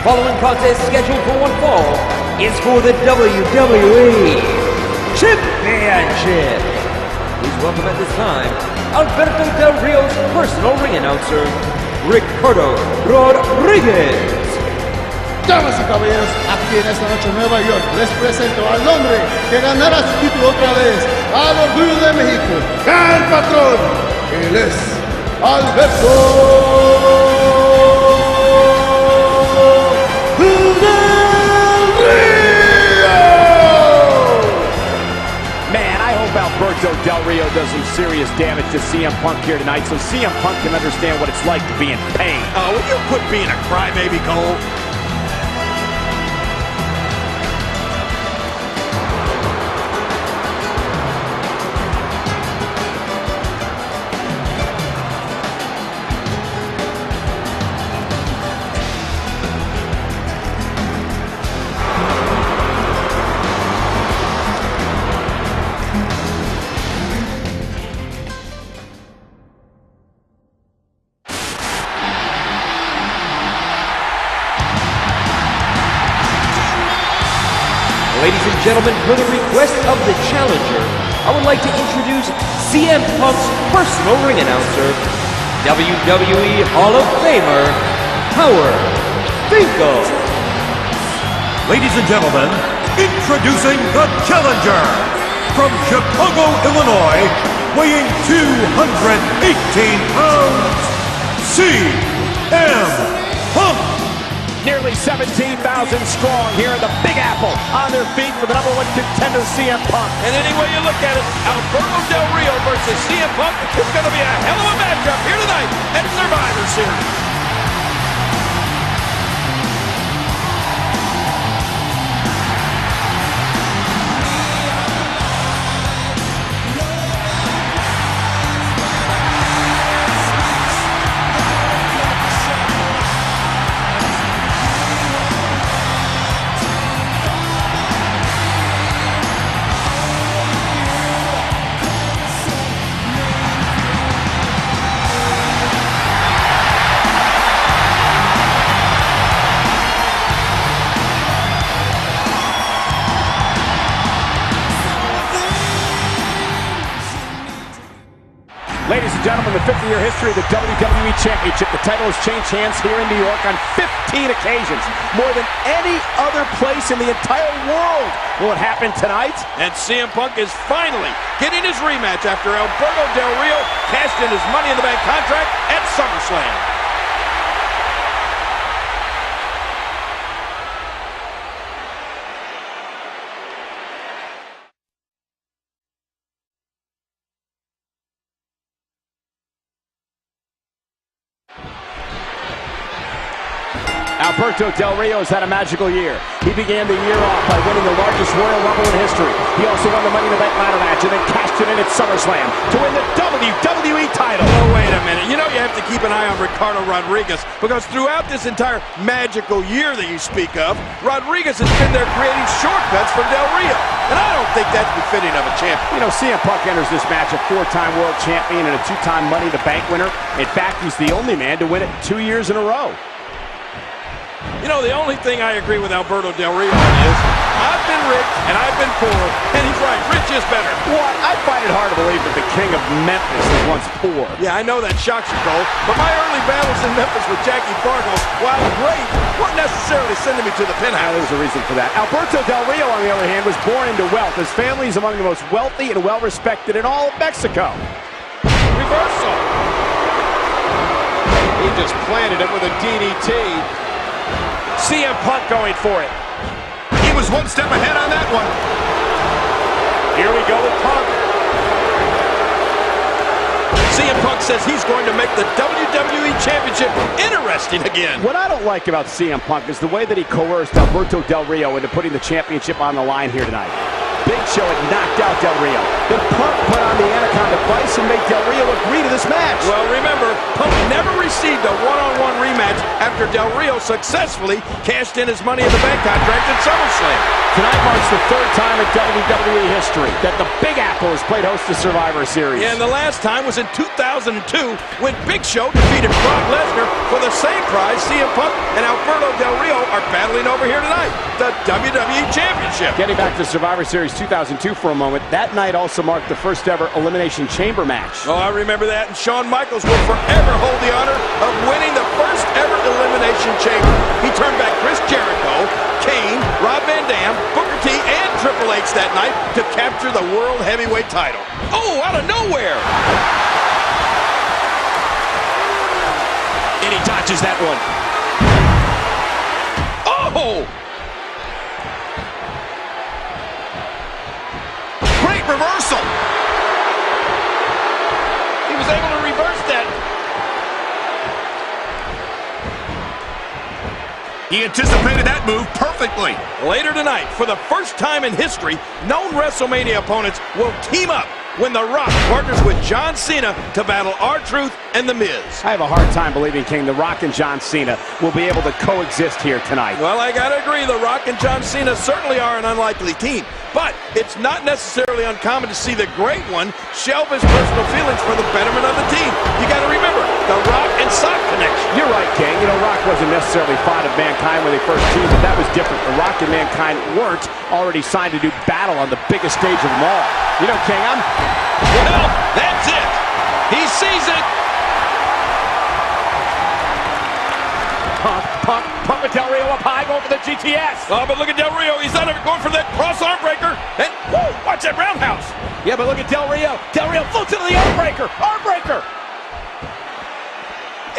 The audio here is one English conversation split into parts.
following contest scheduled for one fall is for the WWE Championship. Please welcome at this time Alberto Del Rio's personal ring announcer, Ricardo Rodriguez. Damas y caballeros, aquí en esta noche en Nueva York les presento al hombre que ganará su título otra vez, al Orgullo de México, el patrón. Él es Alberto Del Rio. Man, I hope Alberto Del Rio does some serious damage to CM Punk here tonight so CM Punk can understand what it's like to be in pain. Will you quit being a crybaby, Cole? Ladies and gentlemen, per the request of the challenger, I would like to introduce CM Punk's personal ring announcer, WWE Hall of Famer, Howard Finkel. Ladies and gentlemen, introducing the challenger from Chicago, Illinois, weighing 218 pounds, CM Punk. Nearly 17,000 strong here in the Big Apple, on their feet for the #1 contender, CM Punk. And any way you look at it, Alberto Del Rio versus CM Punk is going to be a hell of a matchup here tonight at Survivor Series. Ladies and gentlemen, the 50-year history of the WWE Championship. The title has changed hands here in New York on 15 occasions. More than any other place in the entire world will it happen tonight. And CM Punk is finally getting his rematch after Alberto Del Rio cashed in his Money in the Bank contract at SummerSlam. Alberto Del Rio has had a magical year. He began the year off by winning the largest Royal Rumble in history. He also won the Money in the Bank ladder match and then cashed it in at SummerSlam to win the WWE title. Oh, wait a minute. You know you have to keep an eye on Ricardo Rodriguez because throughout this entire magical year that you speak of, Rodriguez has been there creating shortcuts for Del Rio. And I don't think that's befitting of a champion. You know, CM Punk enters this match a 4-time world champion and a 2-time Money in the Bank winner. In fact, he's the only man to win it 2 years in a row. You know, the only thing I agree with Alberto Del Rio on is, I've been rich and I've been poor, and he's right, rich is better. What? I find it hard to believe that the king of Memphis was once poor. Yeah, I know that shocks you, Cole, but my early battles in Memphis with Jackie Fargo, while great, weren't necessarily sending me to the penthouse. There's a reason for that. Alberto Del Rio, on the other hand, was born into wealth. His family is among the most wealthy and well-respected in all of Mexico. Reversal. He just planted it with a DDT. CM Punk going for it. He was one step ahead on that one. Here we go with Punk. CM Punk says he's going to make the WWE Championship interesting again. What I don't like about CM Punk is the way that he coerced Alberto Del Rio into putting the championship on the line here tonight. Big Show had knocked out Del Rio. Then Punk put on the Anaconda Vice and made Del Rio agree to this match. Well, remember, Punk never received a one-on-one rematch match after Del Rio successfully cashed in his Money in the Bank contract at SummerSlam. Tonight marks the third time in WWE history that the Big Apple has played host to Survivor Series. Yeah, and the last time was in 2002 when Big Show defeated Brock Lesnar for the same prize. CM Punk and Alberto Del Rio are battling over here tonight, the WWE Championship. Getting back to Survivor Series 2002 for a moment, that night also marked the first ever Elimination Chamber match. Oh, I remember that, and Shawn Michaels will forever hold the honor of winning the first ever Elimination Chamber. He turned back Chris Jericho, Kane, Rob Van Dam, Booker T, and Triple H that night to capture the World Heavyweight title. Oh, out of nowhere! And he dodges that one. Oh! Great reversal! He was able to reverse that. He anticipated that move perfectly. Later tonight, for the first time in history, known WrestleMania opponents will team up when The Rock partners with John Cena to battle R-Truth and The Miz. I have a hard time believing, King, The Rock and John Cena will be able to coexist here tonight. Well, I gotta agree, The Rock and John Cena certainly are an unlikely team. But it's not necessarily uncommon to see the Great One shelve his personal feelings for the betterment of the team. You gotta remember, The Rock and Sock connection. You're right, King. You know, Rock wasn't necessarily fond of Mankind when they first teamed, but that was different. The Rock and Mankind weren't already signed to do battle on the biggest stage of them all. You know, King, Well, that's it. He sees it. Punk with Del Rio up high, going for the GTS. Oh, but look at Del Rio. He's not even going for that cross arm breaker. And, whoa, watch that roundhouse. Yeah, but look at Del Rio. Del Rio floats into the arm breaker. Arm breaker.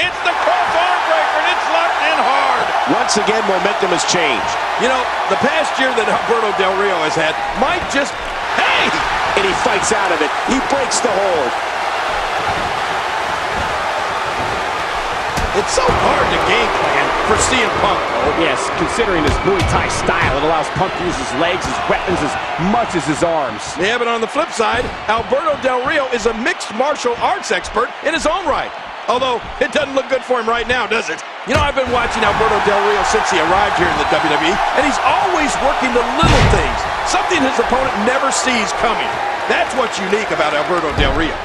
It's the cross arm breaker, and it's locked in hard. Once again, momentum has changed. You know, the past year that Alberto Del Rio has had might just, hey! And he fights out of it. He breaks the hold. It's so hard to game plan for CM Punk, though. Yes, considering his Muay Thai style, it allows Punk to use his legs, his weapons, as much as his arms. Yeah, but on the flip side, Alberto Del Rio is a mixed martial arts expert in his own right. Although, it doesn't look good for him right now, does it? You know, I've been watching Alberto Del Rio since he arrived here in the WWE, and he's always working the little things, something his opponent never sees coming. That's what's unique about Alberto Del Rio.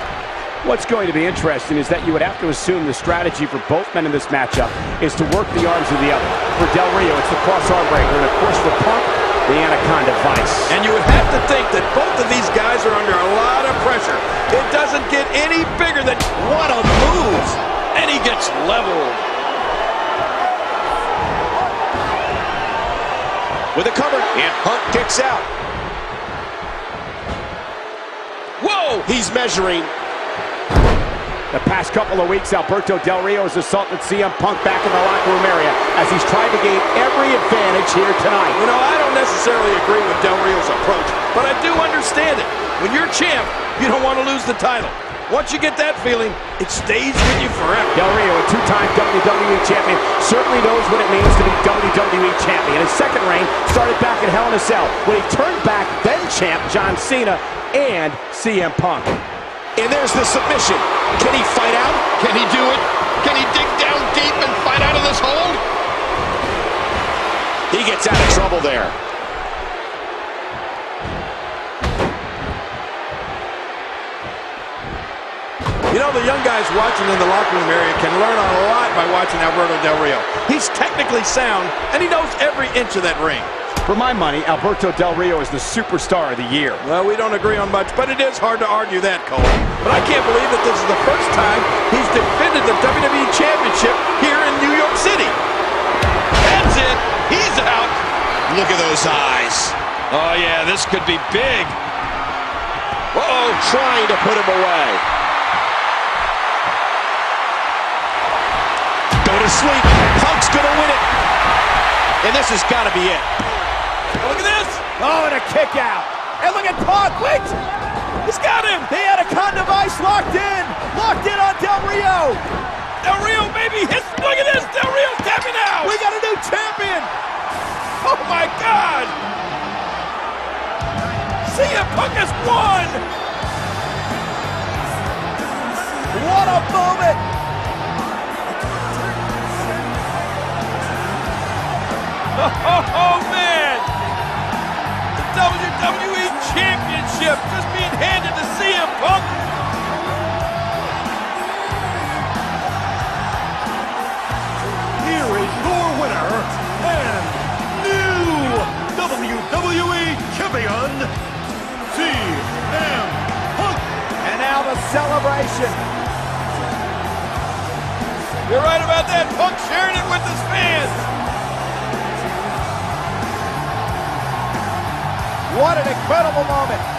What's going to be interesting is that you would have to assume the strategy for both men in this matchup is to work the arms of the other. For Del Rio, it's the cross arm breaker, and of course for Punk, the Anaconda Vice. And you would have to think that both of these guys are under a lot of pressure. It doesn't get any bigger than, what a move! And he gets leveled. With a cover, and Punk kicks out. Whoa! He's measuring. The past couple of weeks, Alberto Del Rio has assaulted CM Punk back in the locker room area as he's tried to gain every advantage here tonight. You know, I don't necessarily agree with Del Rio's approach, but I do understand it. When you're champ, you don't want to lose the title. Once you get that feeling, it stays with you forever. Del Rio, a two-time WWE champion, certainly knows what it means to be WWE champion. His second reign started back in Hell in a Cell when he turned back then champ John Cena and CM Punk. And there's the submission. Can he fight out? Can he do it? Can he dig down deep and fight out of this hold? He gets out of trouble there. You know, the young guys watching in the locker room area can learn a lot by watching Alberto Del Rio. He's technically sound, and he knows every inch of that ring. For my money, Alberto Del Rio is the superstar of the year. Well, we don't agree on much, but it is hard to argue that, Cole. But I can't believe that this is the first time he's defended the WWE Championship here in New York City. That's it. He's out. Look at those eyes. Oh, yeah, this could be big. Uh-oh, trying to put him away. Go to sleep. Punk's gonna win it. And this has got to be it. Oh, look at this. Oh, and a kick out. And look at Punk. Wait. He's got him. The Anaconda Vice locked in. Locked in on Del Rio. Del Rio, baby. Look at this. Del Rio's tapping out. We got a new champion. Oh, my God. CM Punk has won. What a moment. Punk. Here is your winner and new WWE Champion, CM Punk. And now the celebration. You're right about that. Punk sharing it with his fans. What an incredible moment.